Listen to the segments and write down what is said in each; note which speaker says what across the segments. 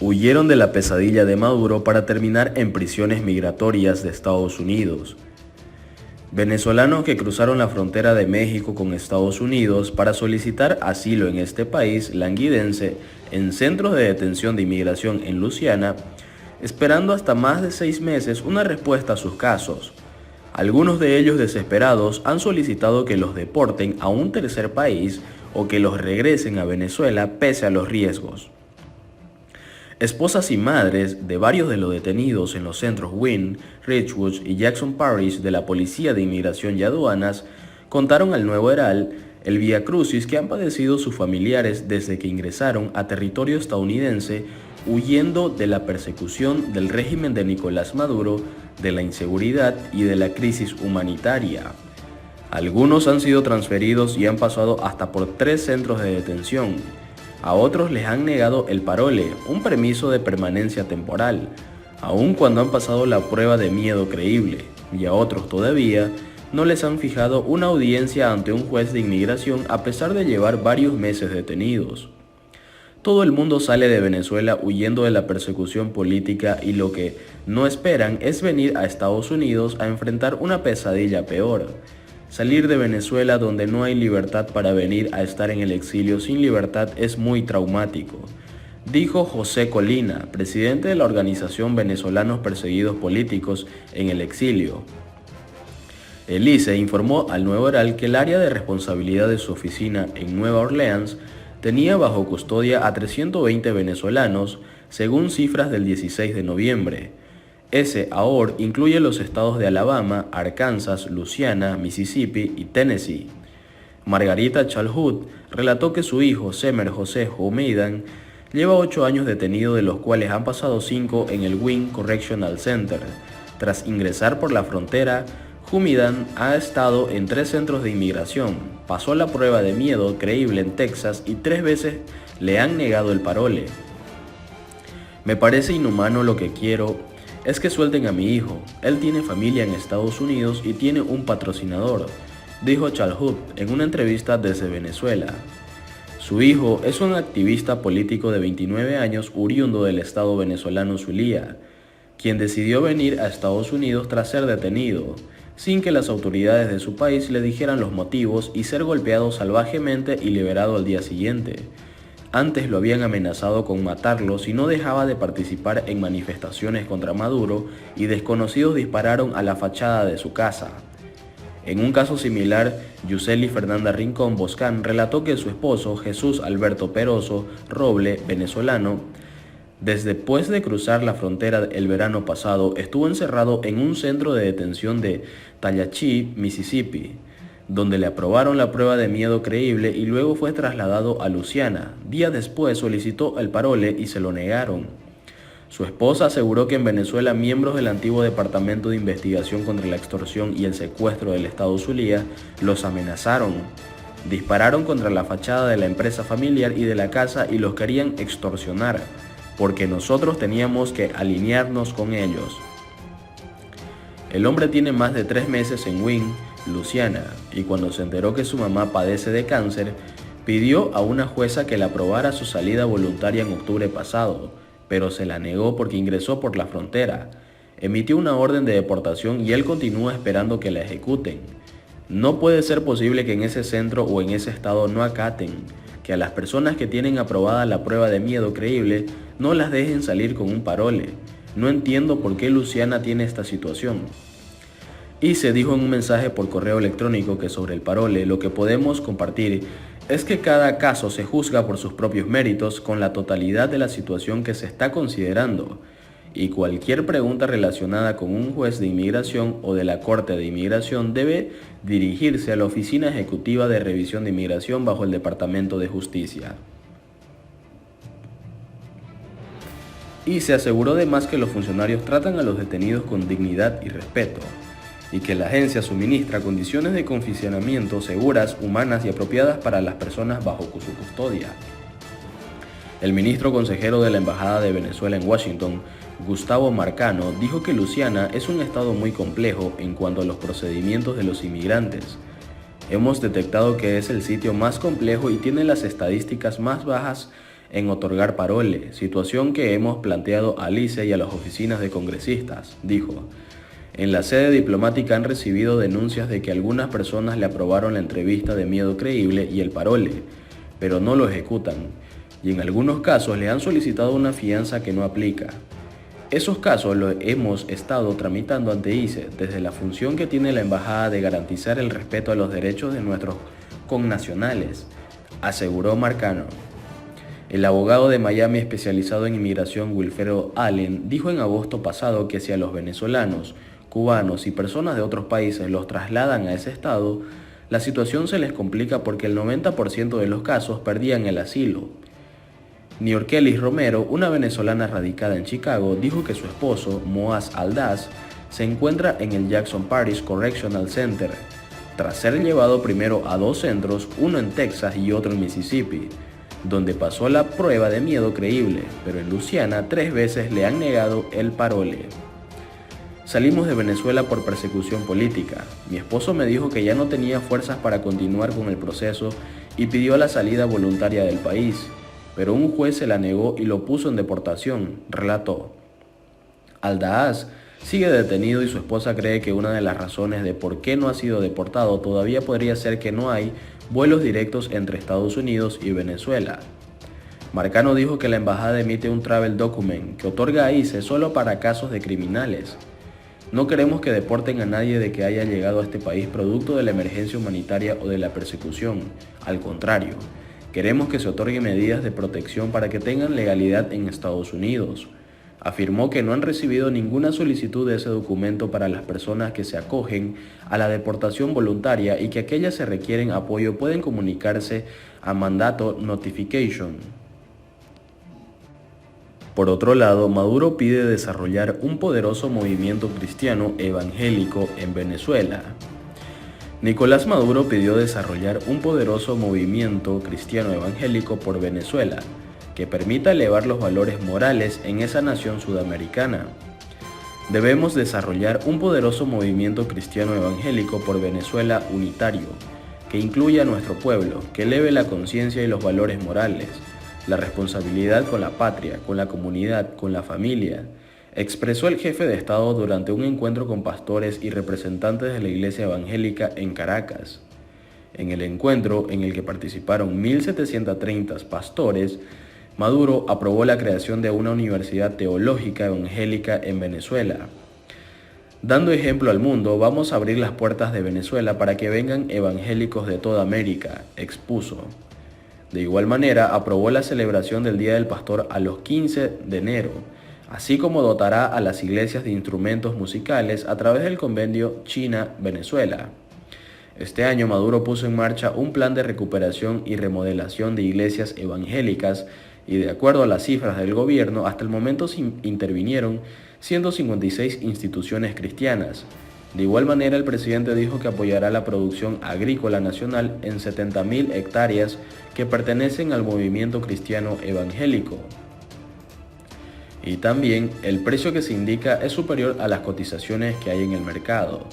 Speaker 1: huyeron de la pesadilla de Maduro para terminar en prisiones migratorias de Estados Unidos. Venezolanos que cruzaron la frontera de México con Estados Unidos para solicitar asilo en este país languidense en centros de detención de inmigración en Luisiana, esperando hasta más de 6 meses una respuesta a sus casos. Algunos de ellos desesperados han solicitado que los deporten a un tercer país o que los regresen a Venezuela pese a los riesgos. Esposas y madres de varios de los detenidos en los centros Wynn, Richwood y Jackson Parish de la Policía de Inmigración y Aduanas contaron al Nuevo Herald el viacrucis que han padecido sus familiares desde que ingresaron a territorio estadounidense huyendo de la persecución del régimen de Nicolás Maduro, de la inseguridad y de la crisis humanitaria. Algunos han sido transferidos y han pasado hasta por 3 centros de detención. A otros les han negado el parole, un permiso de permanencia temporal, aun cuando han pasado la prueba de miedo creíble, y a otros todavía no les han fijado una audiencia ante un juez de inmigración a pesar de llevar varios meses detenidos. Todo el mundo sale de Venezuela huyendo de la persecución política y lo que no esperan es venir a Estados Unidos a enfrentar una pesadilla peor. Salir de Venezuela donde no hay libertad para venir a estar en el exilio sin libertad es muy traumático, dijo José Colina, presidente de la organización Venezolanos Perseguidos Políticos en el Exilio. El ICE informó al Nuevo Herald que el área de responsabilidad de su oficina en Nueva Orleans tenía bajo custodia a 320 venezolanos, según cifras del 16 de noviembre. Ese ahora incluye los estados de Alabama, Arkansas, Luisiana, Mississippi y Tennessee. Margarita Chalhoub relató que su hijo, Semer José Humeidan, lleva 8 años detenido, de los cuales han pasado 5 en el Wynn Correctional Center. Tras ingresar por la frontera, Humeidan ha estado en 3 centros de inmigración, pasó la prueba de miedo creíble en Texas y 3 veces le han negado el parole. Me parece inhumano, lo que quiero es que suelten a mi hijo. Él tiene familia en Estados Unidos y tiene un patrocinador, dijo Chalhoub en una entrevista desde Venezuela. Su hijo es un activista político de 29 años oriundo del estado venezolano Zulia, quien decidió venir a Estados Unidos tras ser detenido, sin que las autoridades de su país le dijeran los motivos, y ser golpeado salvajemente y liberado al día siguiente. Antes lo habían amenazado con matarlo si no dejaba de participar en manifestaciones contra Maduro, y desconocidos dispararon a la fachada de su casa. En un caso similar, Yuseli Fernanda Rincón Boscán relató que su esposo, Jesús Alberto Peroso Roble, venezolano, después de cruzar la frontera el verano pasado, estuvo encerrado en un centro de detención de Tallahassee, Mississippi, donde le aprobaron la prueba de miedo creíble y luego fue trasladado a Luisiana. Días después solicitó el parole y se lo negaron. Su esposa aseguró que en Venezuela miembros del antiguo Departamento de Investigación contra la Extorsión y el Secuestro del Estado Zulia los amenazaron. Dispararon contra la fachada de la empresa familiar y de la casa y los querían extorsionar, porque nosotros teníamos que alinearnos con ellos. El hombre tiene más de 3 meses en Wynn, Luisiana, y cuando se enteró que su mamá padece de cáncer, pidió a una jueza que le aprobara su salida voluntaria en octubre pasado, pero se la negó porque ingresó por la frontera. Emitió una orden de deportación y él continúa esperando que la ejecuten. No puede ser posible que en ese centro o en ese estado no acaten, que a las personas que tienen aprobada la prueba de miedo creíble no las dejen salir con un parole. No entiendo por qué Luisiana tiene esta situación. Y se dijo en un mensaje por correo electrónico que sobre el parole lo que podemos compartir es que cada caso se juzga por sus propios méritos con la totalidad de la situación que se está considerando, y cualquier pregunta relacionada con un juez de inmigración o de la Corte de Inmigración debe dirigirse a la Oficina Ejecutiva de Revisión de Inmigración bajo el Departamento de Justicia. Y se aseguró además que los funcionarios tratan a los detenidos con dignidad y respeto, y que la agencia suministra condiciones de confinamiento seguras, humanas y apropiadas para las personas bajo su custodia. El ministro consejero de la Embajada de Venezuela en Washington, Gustavo Marcano, dijo que Luisiana es un estado muy complejo en cuanto a los procedimientos de los inmigrantes. Hemos detectado que es el sitio más complejo y tiene las estadísticas más bajas en otorgar parole, situación que hemos planteado a Alice y a las oficinas de congresistas, dijo. En la sede diplomática han recibido denuncias de que algunas personas le aprobaron la entrevista de miedo creíble y el parole, pero no lo ejecutan, y en algunos casos le han solicitado una fianza que no aplica. Esos casos los hemos estado tramitando ante ICE desde la función que tiene la embajada de garantizar el respeto a los derechos de nuestros connacionales, aseguró Marcano. El abogado de Miami especializado en inmigración Wilfredo Allen dijo en agosto pasado que si a los venezolanos, cubanos y personas de otros países los trasladan a ese estado, la situación se les complica porque el 90% de los casos perdían el asilo. Niorkelis Romero, una venezolana radicada en Chicago, dijo que su esposo, Moaz Aldaz, se encuentra en el Jackson Parish Correctional Center, tras ser llevado primero a 2 centros, uno en Texas y otro en Mississippi, donde pasó la prueba de miedo creíble, pero en Luisiana 3 veces le han negado el parole. Salimos de Venezuela por persecución política. Mi esposo me dijo que ya no tenía fuerzas para continuar con el proceso y pidió la salida voluntaria del país, pero un juez se la negó y lo puso en deportación, relató. Aldaz sigue detenido y su esposa cree que una de las razones de por qué no ha sido deportado todavía podría ser que no hay vuelos directos entre Estados Unidos y Venezuela. Marcano dijo que la embajada emite un travel document que otorga a ICE solo para casos de criminales. No queremos que deporten a nadie de que haya llegado a este país producto de la emergencia humanitaria o de la persecución. Al contrario, queremos que se otorguen medidas de protección para que tengan legalidad en Estados Unidos. Afirmó que no han recibido ninguna solicitud de ese documento para las personas que se acogen a la deportación voluntaria y que aquellas que requieren apoyo pueden comunicarse a Mandato Notification. Por otro lado, Maduro pide desarrollar un poderoso movimiento cristiano evangélico en Venezuela. Nicolás Maduro pidió desarrollar un poderoso movimiento cristiano evangélico por Venezuela, que permita elevar los valores morales en esa nación sudamericana. Debemos desarrollar un poderoso movimiento cristiano evangélico por Venezuela unitario, que incluya a nuestro pueblo, que eleve la conciencia y los valores morales, la responsabilidad con la patria, con la comunidad, con la familia, expresó el jefe de Estado durante un encuentro con pastores y representantes de la Iglesia Evangélica en Caracas. En el encuentro, en el que participaron 1.730 pastores, Maduro aprobó la creación de una universidad teológica evangélica en Venezuela. Dando ejemplo al mundo, vamos a abrir las puertas de Venezuela para que vengan evangélicos de toda América, expuso. De igual manera, aprobó la celebración del Día del Pastor a los 15 de enero, así como dotará a las iglesias de instrumentos musicales a través del convenio China-Venezuela. Este año Maduro puso en marcha un plan de recuperación y remodelación de iglesias evangélicas y de acuerdo a las cifras del gobierno, hasta el momento intervinieron 156 instituciones cristianas. De igual manera, el presidente dijo que apoyará la producción agrícola nacional en 70.000 hectáreas que pertenecen al movimiento cristiano evangélico. Y también, el precio que se indica es superior a las cotizaciones que hay en el mercado.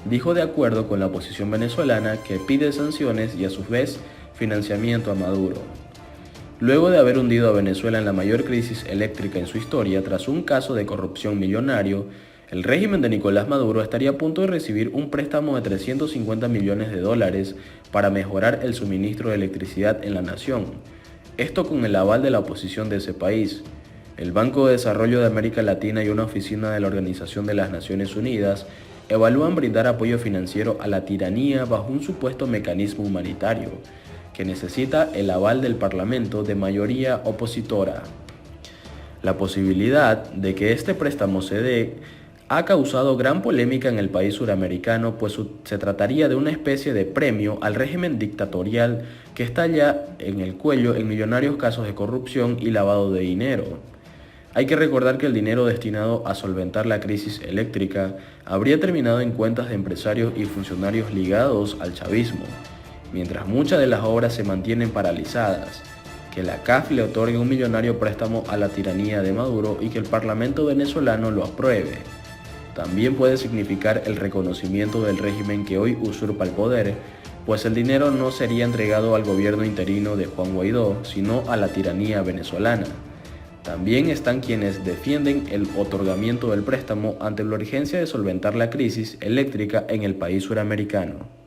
Speaker 1: Dijo de acuerdo con la oposición venezolana que pide sanciones y a su vez financiamiento a Maduro. Luego de haber hundido a Venezuela en la mayor crisis eléctrica en su historia tras un caso de corrupción millonario, el régimen de Nicolás Maduro estaría a punto de recibir un préstamo de $350 millones para mejorar el suministro de electricidad en la nación. Esto con el aval de la oposición de ese país. El Banco de Desarrollo de América Latina y una oficina de la Organización de las Naciones Unidas evalúan brindar apoyo financiero a la tiranía bajo un supuesto mecanismo humanitario, que necesita el aval del Parlamento de mayoría opositora. La posibilidad de que este préstamo se dé ha causado gran polémica en el país suramericano, pues se trataría de una especie de premio al régimen dictatorial que está ya en el cuello en millonarios casos de corrupción y lavado de dinero. Hay que recordar que el dinero destinado a solventar la crisis eléctrica habría terminado en cuentas de empresarios y funcionarios ligados al chavismo, mientras muchas de las obras se mantienen paralizadas. Que la CAF le otorgue un millonario préstamo a la tiranía de Maduro y que el Parlamento venezolano lo apruebe. También puede significar el reconocimiento del régimen que hoy usurpa el poder, pues el dinero no sería entregado al gobierno interino de Juan Guaidó, sino a la tiranía venezolana. También están quienes defienden el otorgamiento del préstamo ante la urgencia de solventar la crisis eléctrica en el país suramericano.